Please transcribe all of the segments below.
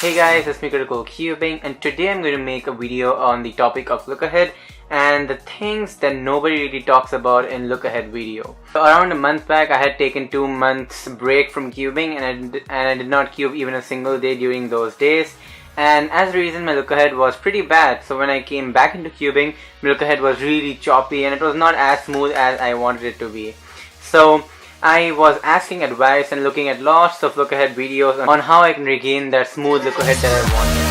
Hey guys, it's me CriticalCubing, and today I'm going to make a video on the topic of look ahead and the things that nobody really talks about in look ahead video. So around a month back, I had taken 2 months break from cubing, and I did not cube even a single day during those days. And as a reason, my look ahead was pretty bad. So when I came back into cubing, my look ahead was really choppy and it was not as smooth as I wanted it to be. So I was asking advice and looking at lots of look ahead videos on how I can regain that smooth look ahead that I wanted.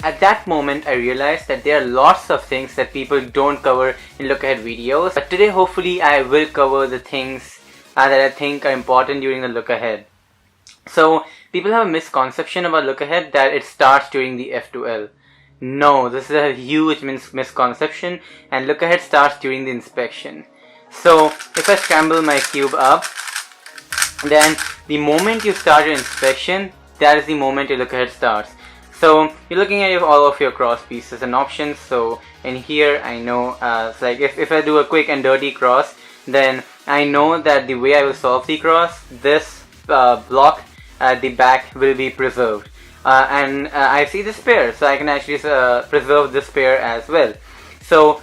At that moment, I realized that there are lots of things that people don't cover in look ahead videos. But today, hopefully, I will cover the things that I think are important during the look ahead. So, people have a misconception about look ahead that it starts during the F2L. No, this is a huge misconception, and look ahead starts during the inspection. So, if I scramble my cube up, then the moment you start your inspection, that is the moment your look ahead starts. So you're looking at all of your cross pieces and options. So in here, I know it's like if I do a quick and dirty cross, then I know that the way I will solve the cross, this block at the back will be preserved. And I see this pair, so I can actually preserve this pair as well. So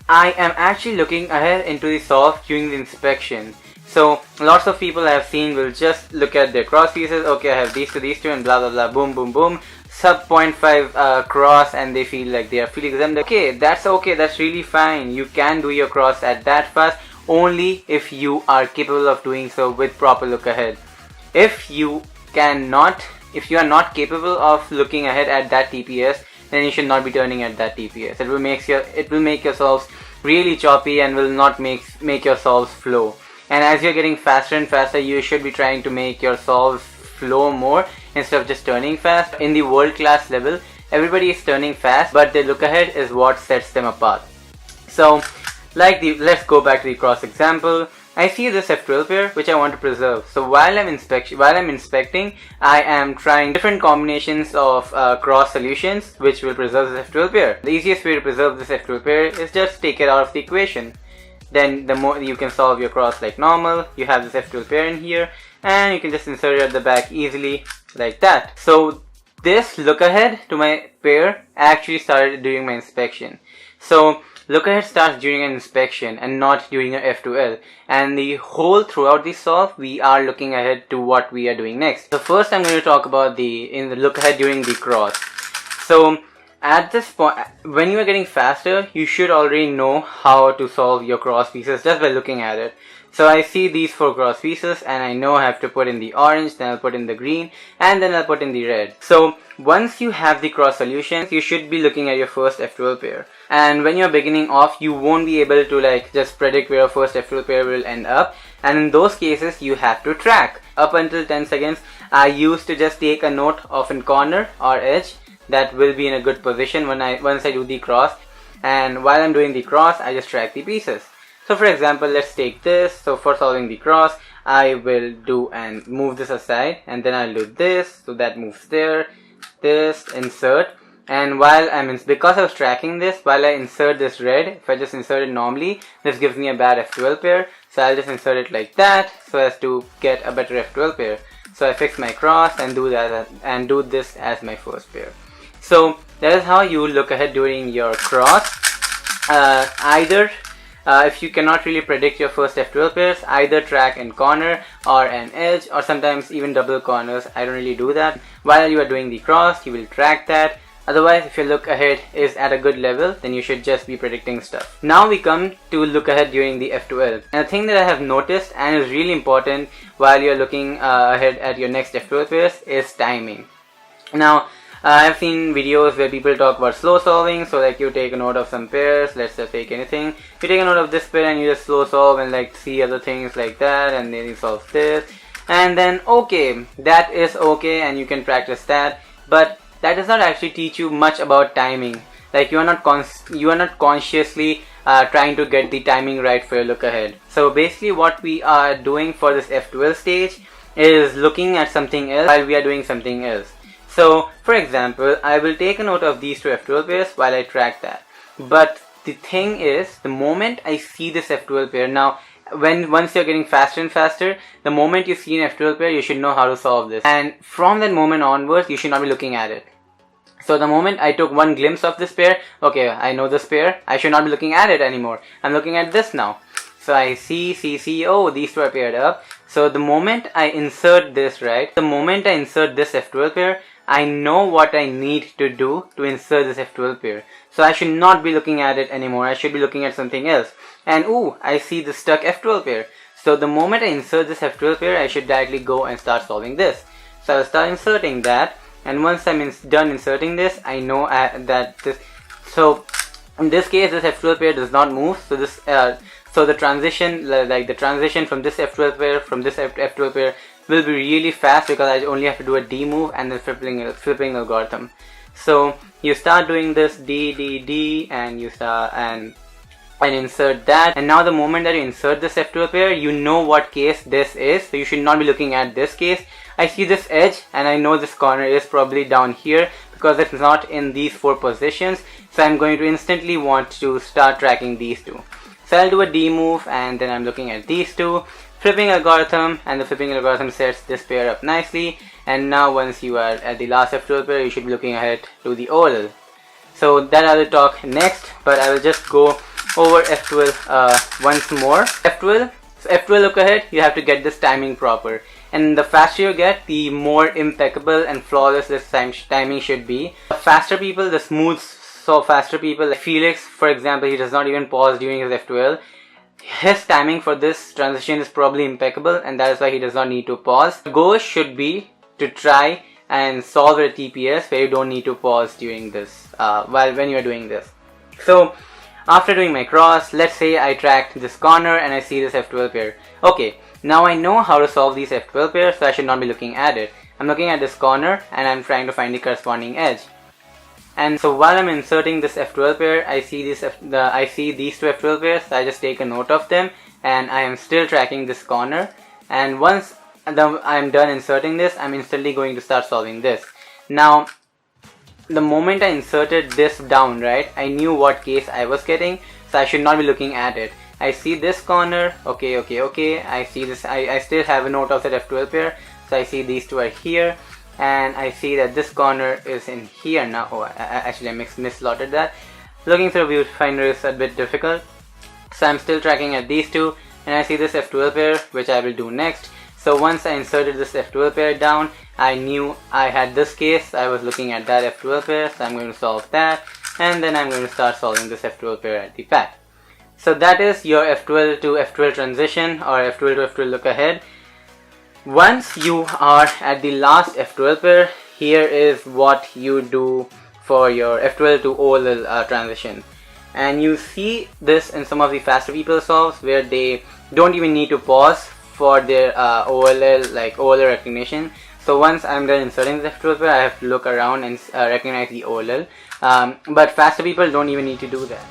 I am actually looking ahead into the solve during the inspection. So lots of people I have seen will just look at their cross pieces. Okay, I have these two and blah blah blah, boom boom boom, sub 0.5 cross, and they feel like they are feeling exempt. Okay, that's really fine. You can do your cross at that fast only if you are capable of doing so with proper look ahead. If you are not capable of looking ahead at that TPS, then you should not be turning at that TPS. It will make your solves really choppy and will not make your solves flow. And as you're getting faster and faster, you should be trying to make your solves flow more instead of just turning fast. In the world class level, everybody is turning fast, but the look ahead is what sets them apart. So let's go back to the cross example. I see this F2L pair which I want to preserve. So while I'm inspecting, I am trying different combinations of cross solutions which will preserve this F2L pair. The easiest way to preserve this F2L pair is just take it out of the equation. Then the more you can solve your cross like normal. You have this F2L pair in here, and you can just insert it at the back easily like that. So this look ahead to my pair actually started during my inspection. So look ahead starts during an inspection and not during your F2L. And the whole throughout the solve, we are looking ahead to what we are doing next. So first I'm going to talk about the look ahead during the cross. So at this point, when you are getting faster, you should already know how to solve your cross pieces just by looking at it. So I see these 4 cross pieces and I know I have to put in the orange, then I'll put in the green, and then I'll put in the red. So once you have the cross solutions, you should be looking at your first F2L pair. And when you're beginning off, you won't be able to just predict where your first F2L pair will end up. And in those cases, you have to track. Up until 10 seconds, I used to just take a note of a corner or edge that will be in a good position once I do the cross, and while I'm doing the cross, I just track the pieces. So for example, let's take this. So for solving the cross, I will do and move this aside, and then I'll do this, so that moves there, this, insert, and because I was tracking this, while I insert this red, if I just insert it normally, this gives me a bad F2L pair, so I'll just insert it like that so as to get a better F2L pair. So I fix my cross and do this as my first pair. So that is how you look ahead during your cross. If you cannot really predict your first F2L pairs, either track and corner or an edge, or sometimes even double corners. I don't really do that. While you are doing the cross, you will track that. Otherwise, if your look ahead is at a good level, then you should just be predicting stuff. Now we come to look ahead during the F2L. And the thing that I have noticed and is really important while you're looking ahead at your next F2L pairs is timing. Now, I've seen videos where people talk about slow solving, so like you take a note of some pairs, let's just take anything, you take a note of this pair and you just slow solve and like see other things like that, and then you solve this, and then okay, that is okay and you can practice that, but that does not actually teach you much about timing. Like you are not consciously trying to get the timing right for your look ahead. So basically what we are doing for this F2L stage is looking at something else while we are doing something else. So for example, I will take a note of these two F2L pairs while I track that. But the thing is, the moment I see this F2L pair, now once you're getting faster and faster, the moment you see an F2L pair, you should know how to solve this. And from that moment onwards, you should not be looking at it. So the moment I took one glimpse of this pair, okay, I know this pair, I should not be looking at it anymore. I'm looking at this now. So I see, oh, these two are paired up. So the moment I insert this, right, the moment I insert this F2L pair, I know what I need to do to insert this F2L pair. So I should not be looking at it anymore. I should be looking at something else. And ooh, I see the stuck F2L pair. So the moment I insert this F2L pair, I should directly go and start solving this. So I'll start inserting that. And once I'm done inserting this, I know that this. So in this case, this F2L pair does not move. So this, so the transition, like the transition from this F2L pair F2L pair will be really fast because I only have to do a D move and then flipping algorithm. So you start doing this D, and you start and insert that. And now the moment that you insert this F2L pair, you know what case this is. So you should not be looking at this case. I see this edge and I know this corner is probably down here because it's not in these four positions. So I'm going to instantly want to start tracking these two. So I'll do a D move and then I'm looking at these two. Flipping algorithm, and the flipping algorithm sets this pair up nicely. And now once you are at the last F2L pair, you should be looking ahead to the OLL. So that I will talk next, but I will just go over F2L once more. F2L, so F2L look ahead, you have to get this timing proper. And the faster you get, the more impeccable and flawless this timing should be. The faster people, the smooth, so faster people, like Felix, for example, he does not even pause during his F2L. His timing for this transition is probably impeccable, and that is why he does not need to pause. The goal should be to try and solve a TPS where you don't need to pause during this, when you are doing this. So after doing my cross, let's say I tracked this corner and I see this F2L pair. Okay, now I know how to solve these F2L pairs, so I should not be looking at it. I'm looking at this corner and I'm trying to find the corresponding edge. And so while I'm inserting this F2L pair, I see these two F2L pairs, so I just take a note of them and I am still tracking this corner. And once I'm done inserting this, I'm instantly going to start solving this. Now, the moment I inserted this down, right, I knew what case I was getting, so I should not be looking at it. I see this corner, okay, I see this, I still have a note of that F2L pair, so I see these two are here. And I see that this corner is in here now. Oh, actually I mislotted that. Looking through viewfinder is a bit difficult. So I'm still tracking at these two. And I see this F2L pair, which I will do next. So once I inserted this F2L pair down, I knew I had this case. I was looking at that F2L pair. So I'm going to solve that. And then I'm going to start solving this F2L pair at the back. So that is your F2L to F2L transition, or F2L to F2L look ahead. Once you are at the last F2L pair, here is what you do for your F2L to OLL transition. And you see this in some of the faster people solves where they don't even need to pause for their OLL, like OLL recognition. So once I'm done inserting the F2L pair, I have to look around and recognize the OLL. But faster people don't even need to do that.